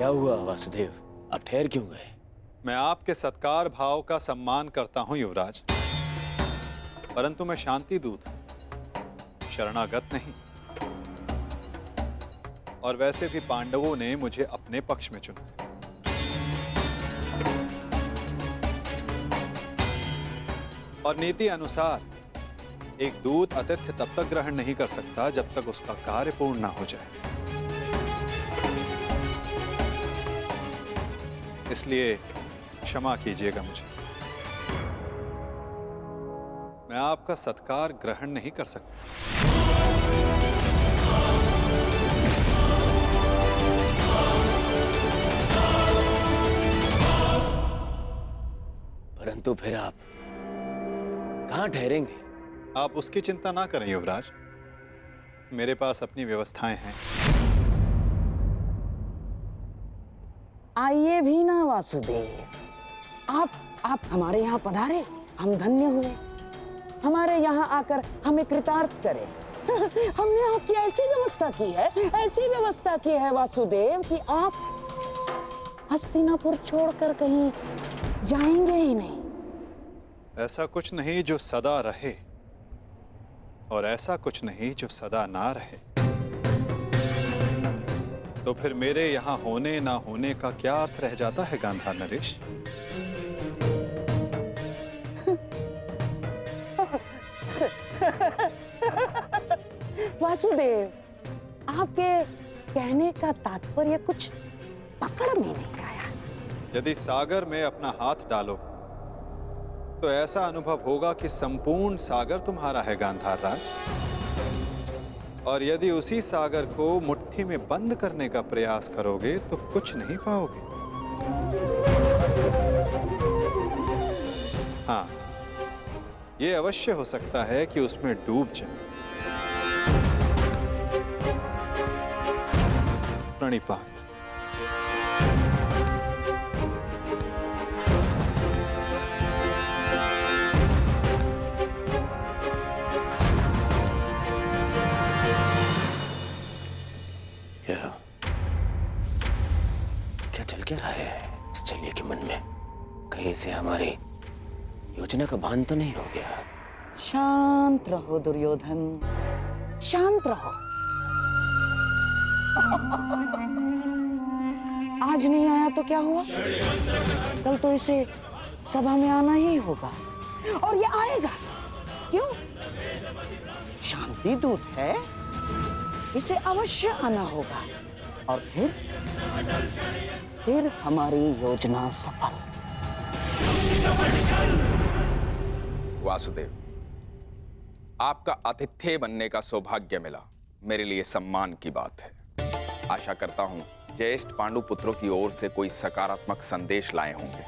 क्या हुआ वासुदेव, आप ठहर क्यों गए? मैं आपके सत्कार भाव का सम्मान करता हूं युवराज, परंतु मैं शांति दूत हूं, शरणागत नहीं। और वैसे भी पांडवों ने मुझे अपने पक्ष में चुना। और नीति अनुसार एक दूत आतिथ्य तब तक ग्रहण नहीं कर सकता जब तक उसका कार्य पूर्ण ना हो जाए। इसलिए क्षमा कीजिएगा मुझे, मैं आपका सत्कार ग्रहण नहीं कर सकता। परंतु फिर आप कहां ठहरेंगे? आप उसकी चिंता ना करें युवराज, मेरे पास अपनी व्यवस्थाएं हैं। आइए भी ना वासुदेव, आप हमारे यहाँ पधारे, हम धन्य हुए। हमारे यहाँ आकर हमें कृतार्थ करें। हमने आपकी ऐसी व्यवस्था की है, ऐसी व्यवस्था की है वासुदेव कि आप हस्तिनापुर छोड़कर कहीं जाएंगे ही नहीं। ऐसा कुछ नहीं जो सदा रहे, और ऐसा कुछ नहीं जो सदा ना रहे। तो फिर मेरे यहाँ होने ना होने का क्या अर्थ रह जाता है गांधार नरेश? वासुदेव, आपके कहने का तात्पर्य कुछ पकड़ में नहीं आया। यदि सागर में अपना हाथ डालोगे तो ऐसा अनुभव होगा कि संपूर्ण सागर तुम्हारा है गांधार राज। और यदि उसी सागर को मुट्ठी में बंद करने का प्रयास करोगे तो कुछ नहीं पाओगे। हाँ, यह अवश्य हो सकता है कि उसमें डूब जाए। प्रणिपात। क्या चल क्या रहा है इस चलिए के मन में? कहीं से हमारी योजना का भान तो नहीं हो गया? शांत रहो दुर्योधन, शांत रहो। आज नहीं आया तो क्या हुआ? कल तो इसे सभा में आना ही होगा, और ये आएगा। क्यों? शांति दूत है, इसे अवश्य आना होगा, और फिर हमारी योजना सफल। वासुदेव, आपका आतिथ्य बनने का सौभाग्य मिला, मेरे लिए सम्मान की बात है। आशा करता हूं ज्येष्ठ पांडु पुत्रों की ओर से कोई सकारात्मक संदेश लाए होंगे।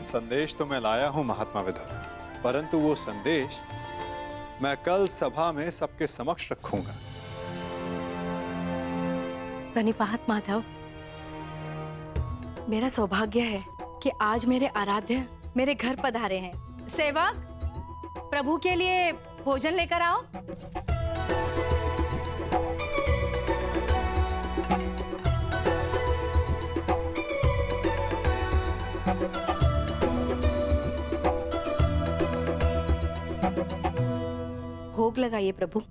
संदेश तो मैं लाया हूं महात्मा विदुर, परंतु वो संदेश मैं कल सभा में सबके समक्ष रखूंगा। प्रणिपात माधव, मेरा सौभाग्य है कि आज मेरे आराध्य मेरे घर पधारे हैं। सेवक, प्रभु के लिए भोजन लेकर आओ। भोग लगाइए प्रभु।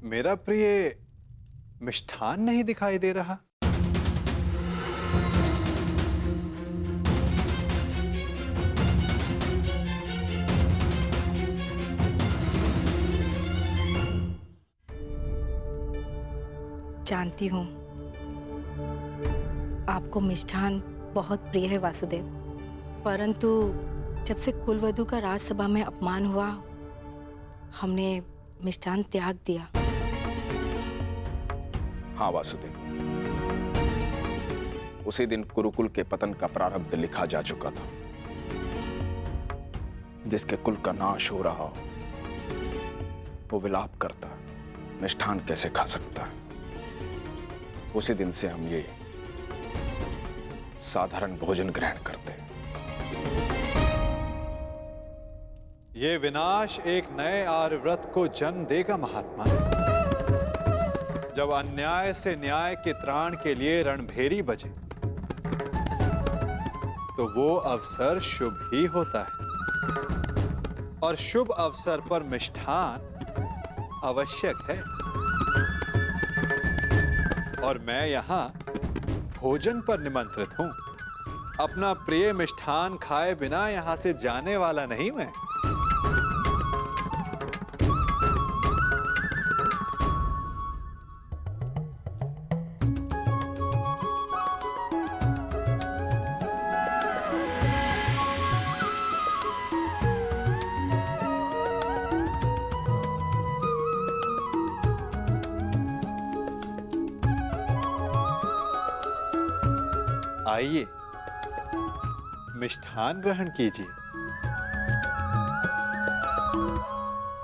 मेरा प्रिय मिष्ठान नहीं दिखाई दे रहा। जानती हूँ आपको मिष्ठान बहुत प्रिय है वासुदेव, परंतु जब से कुलवधू का राजसभा में अपमान हुआ, हमने मिष्ठान त्याग दिया। हाँ वासुदेव, उसी दिन कुरुकुल के पतन का प्रारब्ध लिखा जा चुका था। जिसके कुल का नाश हो रहा हो वो विलाप करता, मिष्ठान कैसे खा सकता है? उसी दिन से हम ये साधारण भोजन ग्रहण करते। ये विनाश एक नए आर्यव्रत को जन्म देगा महात्मा। जब अन्याय से न्याय के त्राण के लिए रणभेरी बजे तो वो अवसर शुभ ही होता है, और शुभ अवसर पर मिष्ठान आवश्यक है। और मैं यहां भोजन पर निमंत्रित हूं। अपना प्रिय मिष्ठान खाए बिना यहां से जाने वाला नहीं मैं। आइए, मिष्ठान ग्रहण कीजिए।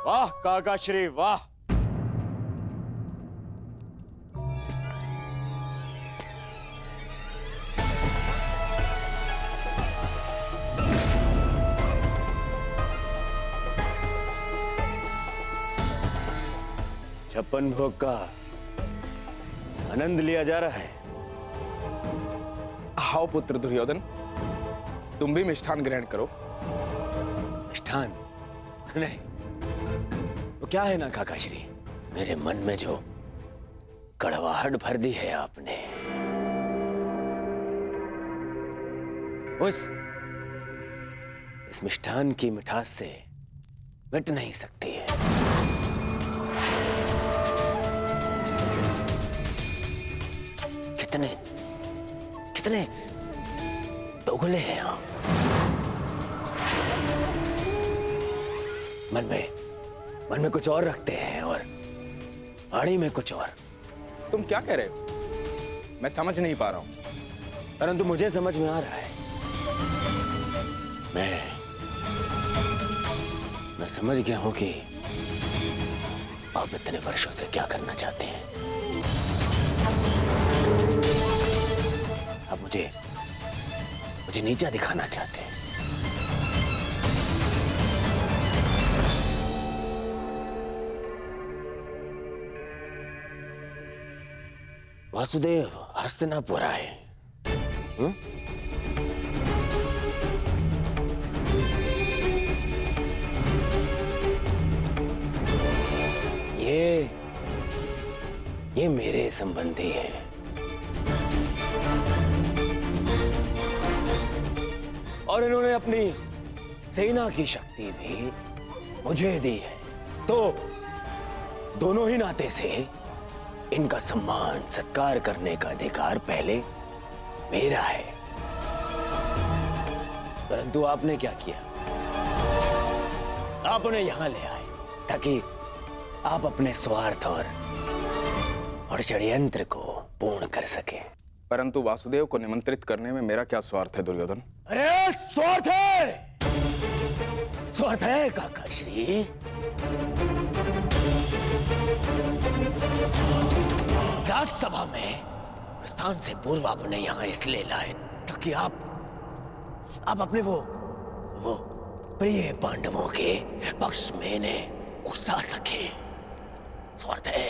वाह काका श्री वाह। छप्पन भोग का आनंद लिया जा रहा है। आओ पुत्र दुर्योधन, तुम भी मिष्ठान ग्रहण करो। मिष्ठान नहीं, वो क्या है ना काकाश्री, मेरे मन में जो कड़वाहट भर दी है आपने, इस मिष्ठान की मिठास से मिट नहीं सकती है। कितने दोगले हैं आप। मन में कुछ और रखते हैं और वाणी में कुछ और। तुम क्या कह रहे हो? मैं समझ नहीं पा रहा हूं। परंतु मुझे समझ में आ रहा है। मैं समझ गया हूं कि आप इतने वर्षों से क्या करना चाहते हैं। आप मुझे नीचा दिखाना चाहते हैं। वासुदेव हस्तिनापुर आए। ये मेरे संबंधी हैं। और इन्होंने अपनी सेना की शक्ति भी मुझे दी है, तो दोनों ही नाते से इनका सम्मान सत्कार करने का अधिकार पहले मेरा है। परंतु आपने क्या किया? आप उन्हें यहां ले आए ताकि आप अपने स्वार्थ और षड्यंत्र को पूर्ण कर सके। परंतु वासुदेव को निमंत्रित करने में मेरा क्या स्वार्थ है दुर्योधन? अरे स्वार्थ है काकाश्री। राजसभा में प्रस्थान से पूर्व आप उन्हें यहां इसलिए लाए ताकि आप अपने वो प्रिय पांडवों के पक्ष में इन्हें उकसा सके। स्वार्थ है।